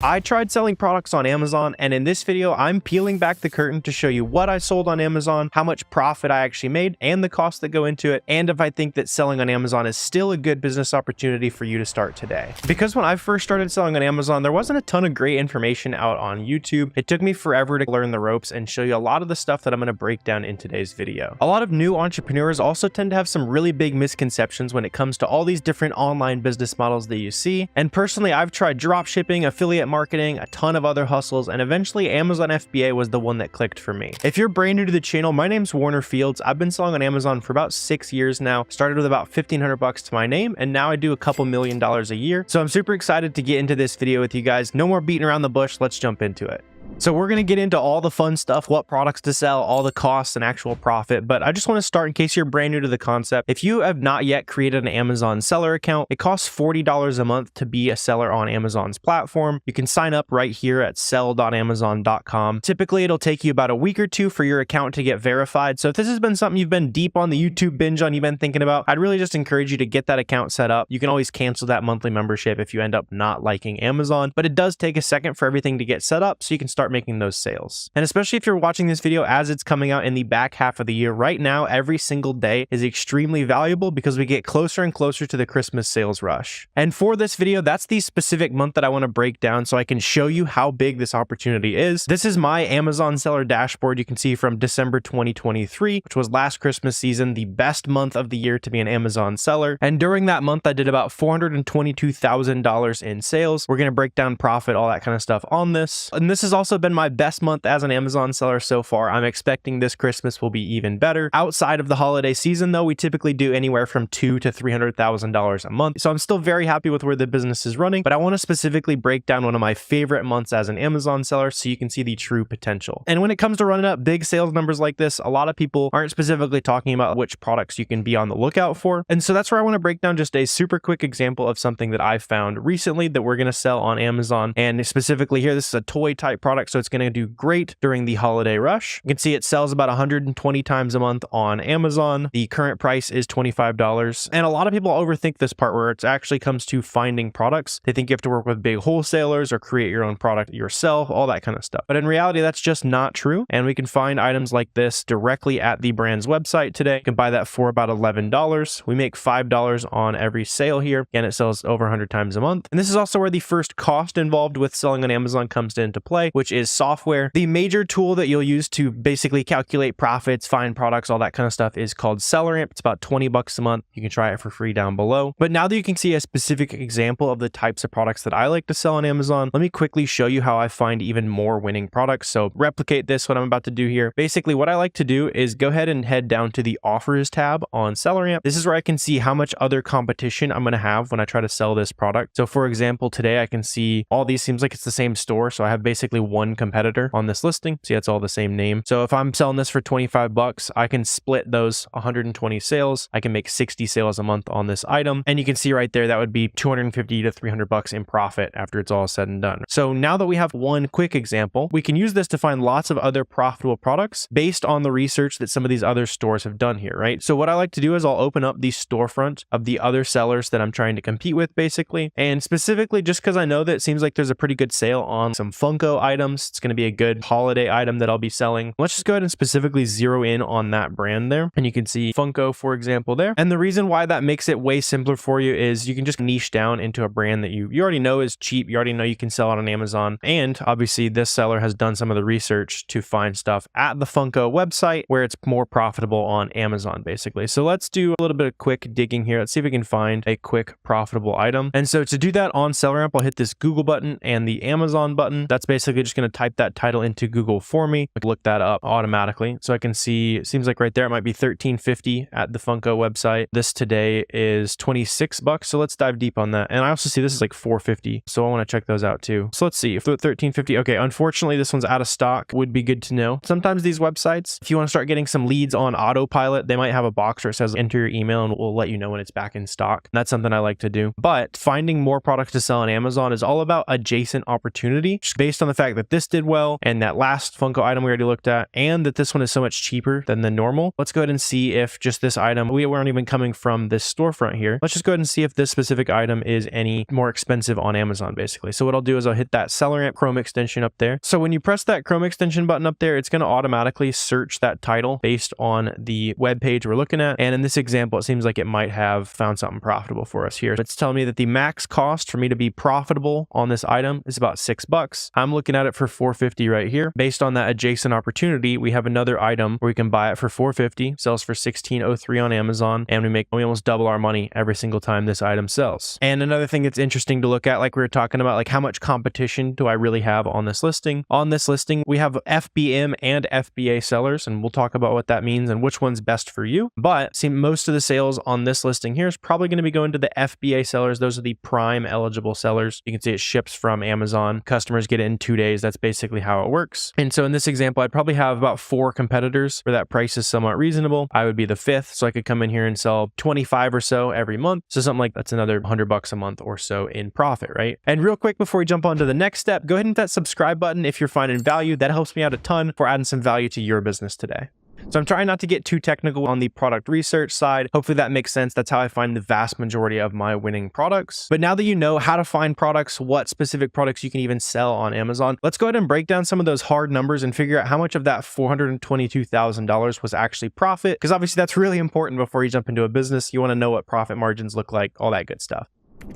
I tried selling products on Amazon, and in this video, I'm peeling back the curtain to show you what I sold on Amazon, how much profit I actually made, and the costs that go into it, and if I think that selling on Amazon is still a good business opportunity for you to start today. Because when I first started selling on Amazon, there wasn't a ton of great information out on YouTube. It took me forever to learn the ropes and show you a lot of the stuff that I'm going to break down in today's video. A lot of new entrepreneurs also tend to have some really big misconceptions when it comes to all these different online business models that you see. And personally, I've tried drop shipping, affiliate marketing, a ton of other hustles, and eventually Amazon FBA was the one that clicked for me. If you're brand new to the channel, my name's Warner Fields. I've been selling on Amazon for about 6 years now. Started with about $1,500 to my name, and now I do a couple $1,000,000 a year. So I'm super excited to get into this video with you guys. No more beating around the bush. Let's jump into it. So we're going to get into all the fun stuff, what products to sell, all the costs and actual profit. But I just want to start in case you're brand new to the concept. If you have not yet created an Amazon seller account, it costs $40 a month to be a seller on Amazon's platform. You can sign up right here at sell.amazon.com. Typically, it'll take you about a week or two for your account to get verified. So if this has been something you've been deep on the YouTube binge on, you've been thinking about, I'd really just encourage you to get that account set up. You can always cancel that monthly membership if you end up not liking Amazon, but it does take a second for everything to get set up so you can start making those sales. And especially if you're watching this video as it's coming out in the back half of the year, right now, every single day is extremely valuable because we get closer and closer to the Christmas sales rush. And for this video, that's the specific month that I want to break down so I can show you how big this opportunity is. This is my Amazon seller dashboard. You can see from December 2023, which was last Christmas season, the best month of the year to be an Amazon seller. And during that month, I did about $422,000 in sales. We're going to break down profit, all that kind of stuff on this. And this has also been my best month as an Amazon seller so far. I'm expecting this Christmas will be even better. Outside of the holiday season, though, we typically do anywhere from $200,000 to $300,000 a month. So I'm still very happy with where the business is running, but I want to specifically break down one of my favorite months as an Amazon seller so you can see the true potential. And when it comes to running up big sales numbers like this, a lot of people aren't specifically talking about which products you can be on the lookout for. And so that's where I want to break down just a super quick example of something that I found recently that we're going to sell on Amazon. And specifically here, this is a toy type product, so it's going to do great during the holiday rush. You can see it sells about 120 times a month on Amazon. The current price is $25. And a lot of people overthink this part where it actually comes to finding products. They think you have to work with big wholesalers or create your own product yourself, all that kind of stuff. But in reality, that's just not true. And we can find items like this directly at the brand's website today. You can buy that for about $11. We make $5 on every sale here. Again, it sells over 100 times a month. And this is also where the first cost involved with selling on Amazon comes into play, which is software. The major tool that you'll use to basically calculate profits, find products, all that kind of stuff is called SellerAmp. It's about $20 a month. You can try it for free down below. But now that you can see a specific example of the types of products that I like to sell on Amazon, let me quickly show you how I find even more winning products. So replicate this, what I'm about to do here. Basically, what I like to do is go ahead and head down to the offers tab on SellerAmp. This is where I can see how much other competition I'm going to have when I try to sell this product. So for example, today I can see all these seems like it's the same store. So I have basically one competitor on this listing. See, it's all the same name. So if I'm selling this for $25, I can split those 120 sales. I can make 60 sales a month on this item. And you can see right there, that would be $250 to $300 in profit after it's all said and done. So now that we have one quick example, we can use this to find lots of other profitable products based on the research that some of these other stores have done here, right? So what I like to do is I'll open up the storefront of the other sellers that I'm trying to compete with, basically. And specifically, just because I know that it seems like there's a pretty good sale on some Funko items, it's going to be a good holiday item that I'll be selling. Let's just go ahead and specifically zero in on that brand there. And you can see Funko, for example, there. And the reason why that makes it way simpler for you is you can just niche down into a brand that you already know is cheap. You already know you can sell it on Amazon. And obviously this seller has done some of the research to find stuff at the Funko website where it's more profitable on Amazon, basically. So let's do a little bit of quick digging here. Let's see if we can find a quick profitable item. And so to do that on SellerAmp, I'll hit this Google button and the Amazon button. That's basically just going to type that title into Google for me. Look that up automatically. So I can see, it seems like right there, it might be $13.50 at the Funko website. This today is $26. So let's dive deep on that. And I also see this is like $4.50. So I want to check those out too. So let's see if $13.50. Okay. Unfortunately, this one's out of stock. Would be good to know. Sometimes these websites, if you want to start getting some leads on autopilot, they might have a box where it says enter your email and we'll let you know when it's back in stock. That's something I like to do. But finding more products to sell on Amazon is all about adjacent opportunity, just based on the fact fact that this did well, and that last Funko item we already looked at, and that this one is so much cheaper than the normal. Let's go ahead and see if just this item, we weren't even coming from this storefront here. Let's just go ahead and see if this specific item is any more expensive on Amazon, basically. So what I'll do is I'll hit that Seller Amp Chrome extension up there. So when you press that Chrome extension button up there, it's going to automatically search that title based on the web page we're looking at. And in this example, it seems like it might have found something profitable for us here. It's telling me that the max cost for me to be profitable on this item is about $6. I'm looking at it for $4.50 right here. Based on that adjacent opportunity, we have another item where we can buy it for $4.50, sells for $16.03 on Amazon, and we almost double our money every single time this item sells. And another thing that's interesting to look at, like we were talking about, like how much competition do I really have on this listing? On this listing, we have FBM and FBA sellers, and we'll talk about what that means and which one's best for you. But see, most of the sales on this listing here is probably going to be going to the FBA sellers. Those are the prime eligible sellers. You can see it ships from Amazon. Customers get it in 2 days. That's basically how it works. And so in this example, I'd probably have about 4 competitors where that price is somewhat reasonable. I would be the 5th, so I could come in here and sell 25 or so every month. So something like that's another $100 a month or so in profit, right? And real quick, before we jump on to the next step, go ahead and hit that subscribe button if you're finding value. That helps me out a ton for adding some value to your business today. So I'm trying not to get too technical on the product research side. Hopefully that makes sense. That's how I find the vast majority of my winning products. But now that you know how to find products, what specific products you can even sell on Amazon, let's go ahead and break down some of those hard numbers and figure out how much of that $422,000 was actually profit. Because obviously that's really important before you jump into a business. You want to know what profit margins look like, all that good stuff.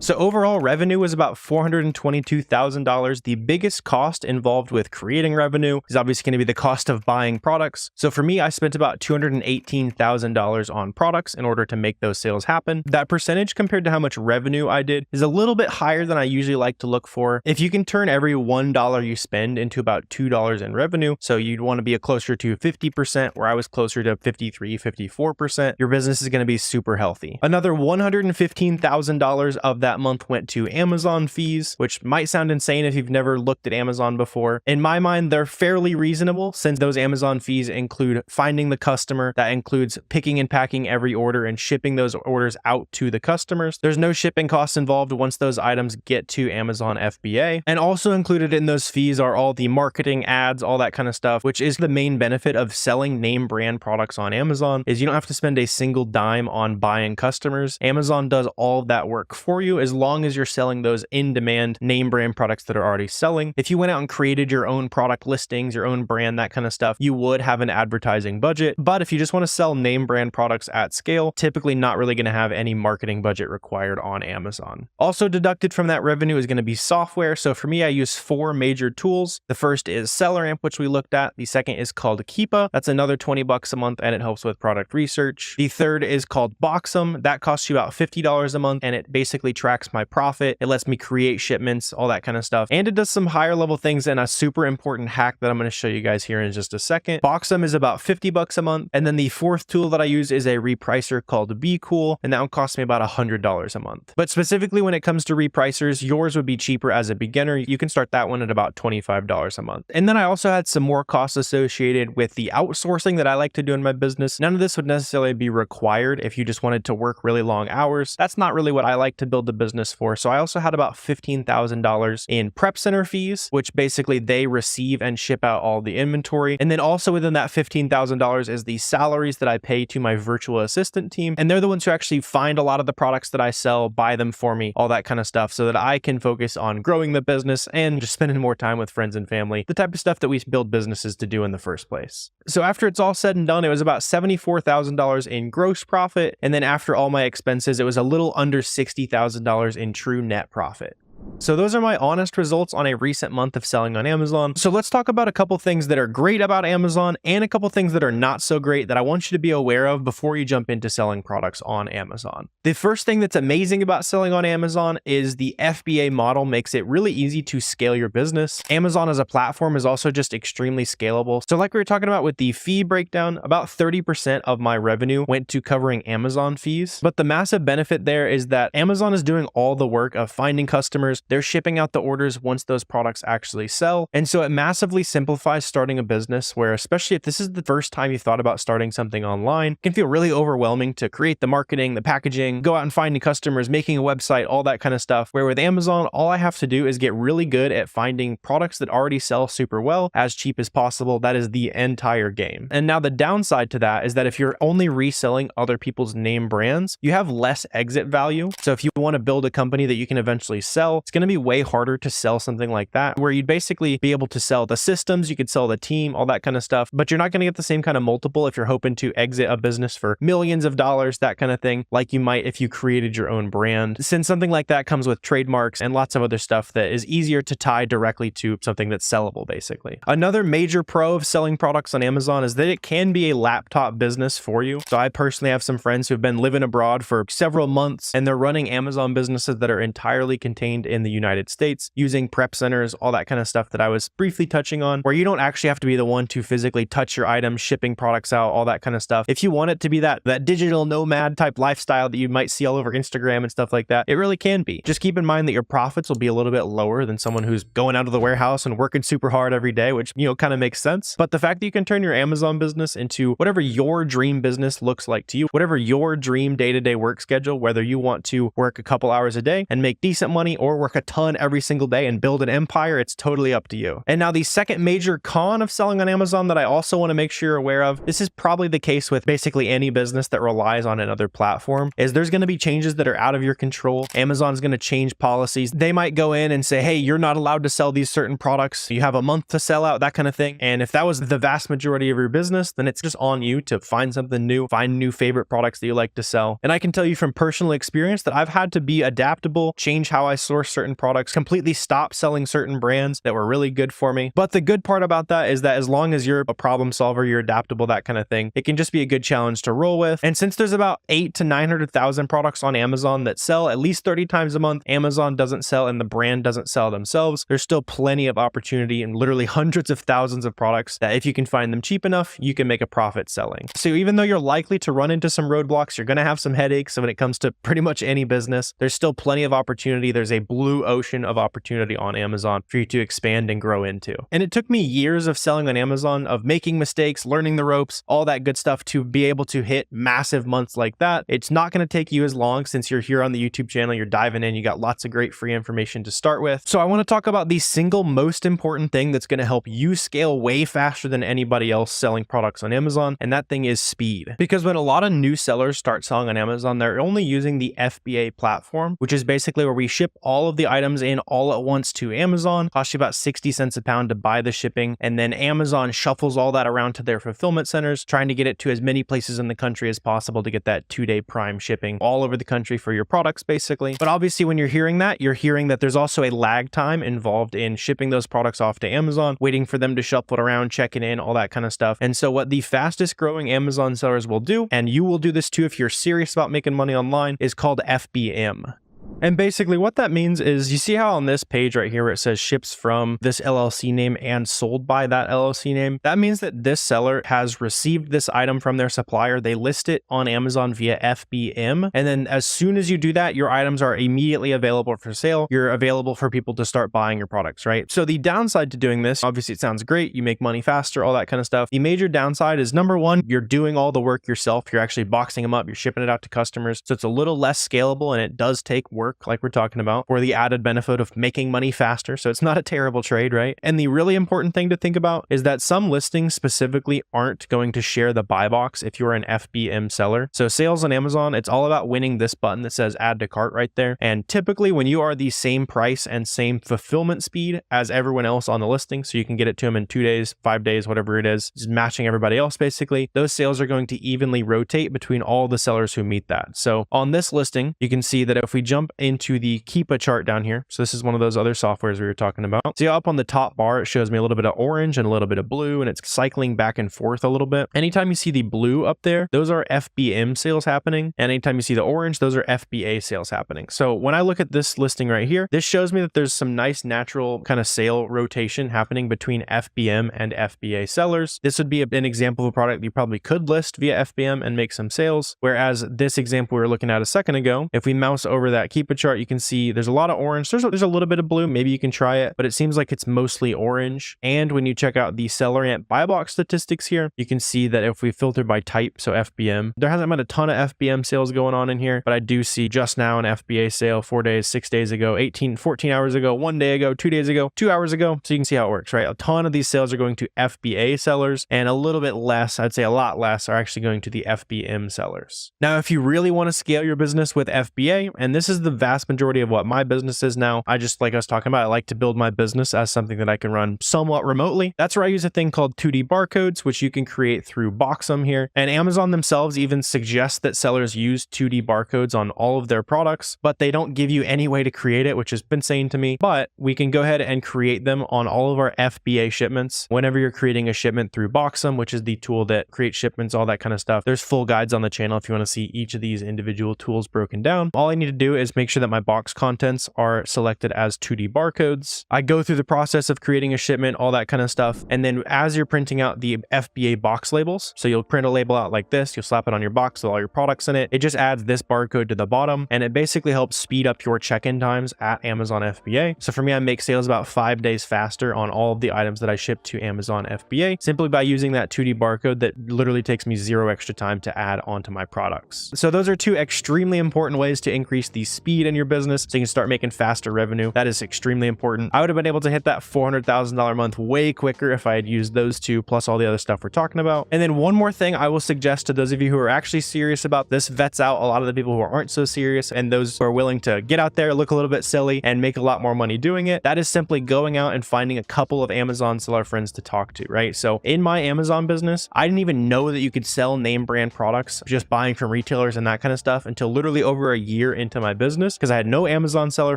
So overall revenue was about $422,000. The biggest cost involved with creating revenue is obviously going to be the cost of buying products. So for me, I spent about $218,000 on products in order to make those sales happen. That percentage compared to how much revenue I did is a little bit higher than I usually like to look for. If you can turn every $1 you spend into about $2 in revenue, so you'd want to be closer to 50%, where I was closer to 53, 54%, your business is going to be super healthy. Another $115,000 of that month went to Amazon fees, which might sound insane if you've never looked at Amazon before. In my mind, they're fairly reasonable since those Amazon fees include finding the customer. That includes picking and packing every order and shipping those orders out to the customers. There's no shipping costs involved once those items get to Amazon FBA. And also included in those fees are all the marketing, ads, all that kind of stuff, which is the main benefit of selling name brand products on Amazon, is you don't have to spend a single dime on buying customers. Amazon does all of that work for you as long as you're selling those in-demand name brand products that are already selling. If you went out and created your own product listings, your own brand, that kind of stuff, you would have an advertising budget. But if you just want to sell name brand products at scale, typically not really going to have any marketing budget required on Amazon. Also deducted from that revenue is going to be software. So for me, I use 4 major tools. The first is Seller Amp, which we looked at. The second is called Keepa. That's another $20 a month, and it helps with product research. The third is called Boxum. That costs you about $50 a month, and it basically tracks my profit. It lets me create shipments, all that kind of stuff. And it does some higher level things, and a super important hack that I'm going to show you guys here in just a second. Boxum is about $50 a month. And then the fourth tool that I use is a repricer called Be Cool, and that one costs me about $100 a month. But specifically when it comes to repricers, yours would be cheaper as a beginner. You can start that one at about $25 a month. And then I also had some more costs associated with the outsourcing that I like to do in my business. None of this would necessarily be required if you just wanted to work really long hours. That's not really what I like to build the business for. So I also had about $15,000 in prep center fees, which basically they receive and ship out all the inventory. And then also within that $15,000 is the salaries that I pay to my virtual assistant team. And they're the ones who actually find a lot of the products that I sell, buy them for me, all that kind of stuff, so that I can focus on growing the business and just spending more time with friends and family, the type of stuff that we build businesses to do in the first place. So after it's all said and done, it was about $74,000 in gross profit. And then after all my expenses, it was a little under $60,000 in true net profit. So those are my honest results on a recent month of selling on Amazon. So let's talk about a couple things that are great about Amazon and a couple things that are not so great that I want you to be aware of before you jump into selling products on Amazon. The first thing that's amazing about selling on Amazon is the FBA model makes it really easy to scale your business. Amazon as a platform is also just extremely scalable. So like we were talking about with the fee breakdown, about 30% of my revenue went to covering Amazon fees. But the massive benefit there is that Amazon is doing all the work of finding customers, customers. They're shipping out the orders once those products actually sell. And so it massively simplifies starting a business where, especially if this is the first time you thought about starting something online, it can feel really overwhelming to create the marketing, the packaging, go out and finding customers, making a website, all that kind of stuff. Where with Amazon, all I have to do is get really good at finding products that already sell super well, as cheap as possible. That is the entire game. And now the downside to that is that if you're only reselling other people's name brands, you have less exit value. So if you want to build a company that you can eventually sell, it's going to be way harder to sell something like that, where you'd basically be able to sell the systems, you could sell the team, all that kind of stuff, but you're not going to get the same kind of multiple if you're hoping to exit a business for millions of dollars, that kind of thing, like you might if you created your own brand, since something like that comes with trademarks and lots of other stuff that is easier to tie directly to something that's sellable, basically. Another major pro of selling products on Amazon is that it can be a laptop business for you. So I personally have some friends who've been living abroad for several months, and they're running Amazon businesses that are entirely contained in the United States using prep centers, all that kind of stuff that I was briefly touching on, where you don't actually have to be the one to physically touch your items, shipping products out, all that kind of stuff. If you want it to be that digital nomad type lifestyle that you might see all over Instagram and stuff like that, it really can be. Just keep in mind that your profits will be a little bit lower than someone who's going out of the warehouse and working super hard every day, which, kind of makes sense. But the fact that you can turn your Amazon business into whatever your dream business looks like to you, whatever your dream day-to-day work schedule, whether you want to work a couple hours a day and make decent money or work a ton every single day and build an empire, it's totally up to you. And now the second major con of selling on Amazon that I also want to make sure you're aware of, this is probably the case with basically any business that relies on another platform, is there's going to be changes that are out of your control. Amazon's going to change policies. They might go in and say, hey, you're not allowed to sell these certain products. You have a month to sell out, that kind of thing. And if that was the vast majority of your business, then it's just on you to find something new, find new favorite products that you like to sell. And I can tell you from personal experience that I've had to be adaptable, change how I source certain products, completely stop selling certain brands that were really good for me. But the good part about that is that as long as you're a problem solver, you're adaptable, that kind of thing, it can just be a good challenge to roll with. And since there's about 800,000 to 900,000 products on Amazon that sell at least 30 times a month, Amazon doesn't sell and the brand doesn't sell themselves, there's still plenty of opportunity and literally hundreds of thousands of products that if you can find them cheap enough, you can make a profit selling. So even though you're likely to run into some roadblocks, you're going to have some headaches. So when it comes to pretty much any business, there's still plenty of opportunity. There's a blue ocean of opportunity on Amazon for you to expand and grow into. And it took me years of selling on Amazon, of making mistakes, learning the ropes, all that good stuff to be able to hit massive months like that. It's not going to take you as long since you're here on the YouTube channel, you're diving in, you got lots of great free information to start with. So I want to talk about the single most important thing that's going to help you scale way faster than anybody else selling products on Amazon, and that thing is speed. Because when a lot of new sellers start selling on Amazon, they're only using the FBA platform, which is basically where we ship all of the items in all at once to Amazon. Costs you about 60 cents a pound to buy the shipping, and then Amazon shuffles all that around to their fulfillment centers, trying to get it to as many places in the country as possible to get that 2-day prime shipping all over the country for your products, basically. But obviously when you're hearing that, you're hearing that there's also a lag time involved in shipping those products off to Amazon, waiting for them to shuffle it around, checking in, all that kind of stuff. And so what the fastest growing Amazon sellers will do, and you will do this too if you're serious about making money online, is called FBM. And basically what that means is, you see how on this page right here where it says ships from this LLC name and sold by that LLC name, that means that this seller has received this item from their supplier. They list it on Amazon via FBM. And then as soon as you do that, your items are immediately available for sale. You're available for people to start buying your products, right? So the downside to doing this, obviously it sounds great. You make money faster, all that kind of stuff. The major downside is, number one, you're doing all the work yourself. You're actually boxing them up. You're shipping it out to customers. So it's a little less scalable, and it does take work, like we're talking about, for the added benefit of making money faster. So it's not a terrible trade, right? And the really important thing to think about is that some listings specifically aren't going to share the buy box if you're an FBM seller. So sales on Amazon, it's all about winning this button that says add to cart right there. And typically when you are the same price and same fulfillment speed as everyone else on the listing, so you can get it to them in 2 days, 5 days, whatever it is, just matching everybody else basically, those sales are going to evenly rotate between all the sellers who meet that. So on this listing, you can see that if we jump into the Keepa chart down here, so this is one of those other softwares we were talking about. See up on the top bar, it shows me a little bit of orange and a little bit of blue, and it's cycling back and forth a little bit. Anytime you see the blue up there, those are FBM sales happening. And anytime you see the orange, those are FBA sales happening. So when I look at this listing right here, this shows me that there's some nice natural kind of sale rotation happening between FBM and FBA sellers. This would be an example of a product you probably could list via FBM and make some sales. Whereas this example we were looking at a second ago, if we mouse over that Keepa keep a chart, you can see there's a lot of orange. There's a little bit of blue. Maybe you can try it, but it seems like it's mostly orange. And when you check out the SellerAmp buy box statistics here, you can see that if we filter by type, so FBM, there hasn't been a ton of FBM sales going on in here, but I do see just now an FBA sale 4 days, 6 days ago, 14 hours ago, 1 day ago, 2 days ago, 2 hours ago. So you can see how it works, right? A ton of these sales are going to FBA sellers, and a little bit less, I'd say a lot less, are actually going to the FBM sellers. Now, if you really want to scale your business with FBA, and this is the vast majority of what my business is now, like I was talking about, I like to build my business as something that I can run somewhat remotely. That's where I use a thing called 2D barcodes, which you can create through Boxum here. And Amazon themselves even suggest that sellers use 2D barcodes on all of their products, but they don't give you any way to create it, which has been insane to me. But we can go ahead and create them on all of our FBA shipments. Whenever you're creating a shipment through Boxum, which is the tool that creates shipments, all that kind of stuff, there's full guides on the channel if you want to see each of these individual tools broken down. All I need to do is make sure that my box contents are selected as 2D barcodes. I go through the process of creating a shipment, all that kind of stuff. And then as you're printing out the FBA box labels, so you'll print a label out like this, you'll slap it on your box with all your products in it. It just adds this barcode to the bottom, and it basically helps speed up your check-in times at Amazon FBA. So for me, I make sales about 5 days faster on all of the items that I ship to Amazon FBA, simply by using that 2D barcode that literally takes me 0 extra time to add onto my products. So those are 2 extremely important ways to increase the speed in your business so you can start making faster revenue. That is extremely important. I would have been able to hit that $400,000 a month way quicker if I had used those 2 plus all the other stuff we're talking about. And then one more thing I will suggest to those of you who are actually serious about this, vets out a lot of the people who aren't so serious and those who are willing to get out there, look a little bit silly, and make a lot more money doing it. That is simply going out and finding a couple of Amazon seller friends to talk to, right? So in my Amazon business, I didn't even know that you could sell name brand products, just buying from retailers and that kind of stuff, until literally over a year into my business, because I had no Amazon seller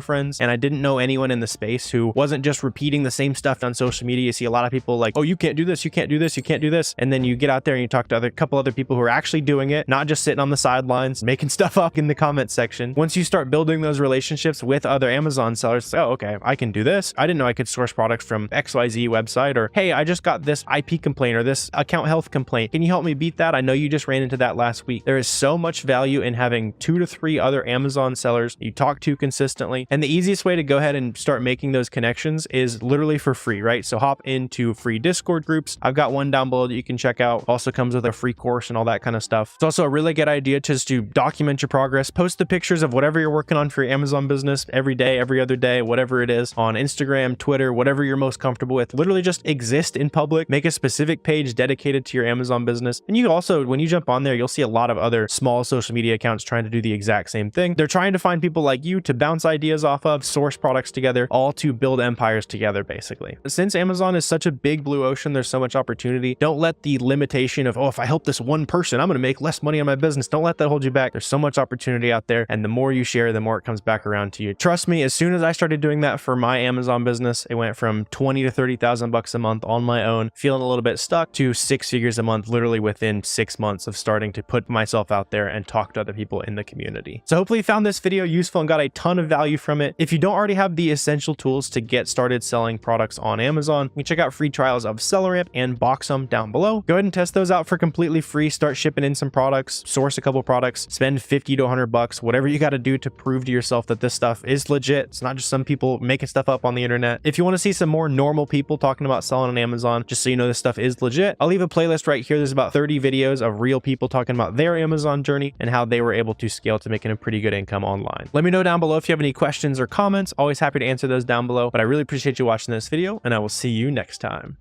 friends and I didn't know anyone in the space who wasn't just repeating the same stuff on social media. You see a lot of people like, oh, you can't do this, you can't do this, you can't do this. And then you get out there and you talk to a couple other people who are actually doing it, not just sitting on the sidelines, making stuff up in the comment section. Once you start building those relationships with other Amazon sellers, oh, okay, I can do this. I didn't know I could source products from XYZ website, or hey, I just got this IP complaint or this account health complaint. Can you help me beat that? I know you just ran into that last week. There is so much value in having 2 to 3 other Amazon sellers you talk to consistently. And the easiest way to go ahead and start making those connections is literally for free, right? So hop into free Discord groups. I've got one down below that you can check out. Also comes with a free course and all that kind of stuff. It's also a really good idea just to document your progress, post the pictures of whatever you're working on for your Amazon business every day, every other day, whatever it is, on Instagram, Twitter, whatever you're most comfortable with. Literally just exist in public, make a specific page dedicated to your Amazon business. And you also, when you jump on there, you'll see a lot of other small social media accounts trying to do the exact same thing. They're trying to find people like you to bounce ideas off of, source products together, all to build empires together, basically. Since Amazon is such a big blue ocean, there's so much opportunity. Don't let the limitation of, oh, if I help this one person, I'm going to make less money on my business. Don't let that hold you back. There's so much opportunity out there. And the more you share, the more it comes back around to you. Trust me, as soon as I started doing that for my Amazon business, it went from 20 to 30,000 bucks a month on my own, feeling a little bit stuck, to 6 figures a month, literally within 6 months of starting to put myself out there and talk to other people in the community. So hopefully you found this video useful and got a ton of value from it. If you don't already have the essential tools to get started selling products on Amazon, you can check out free trials of SellerAmp and Boxum down below. Go ahead and test those out for completely free. Start shipping in some products, source a couple products, spend 50 to 100 bucks, whatever you got to do to prove to yourself that this stuff is legit. It's not just some people making stuff up on the internet. If you want to see some more normal people talking about selling on Amazon, just so you know this stuff is legit, I'll leave a playlist right here. There's about 30 videos of real people talking about their Amazon journey and how they were able to scale to making a pretty good income online. Let me know down below if you have any questions or comments. Always happy to answer those down below, but I really appreciate you watching this video, and I will see you next time.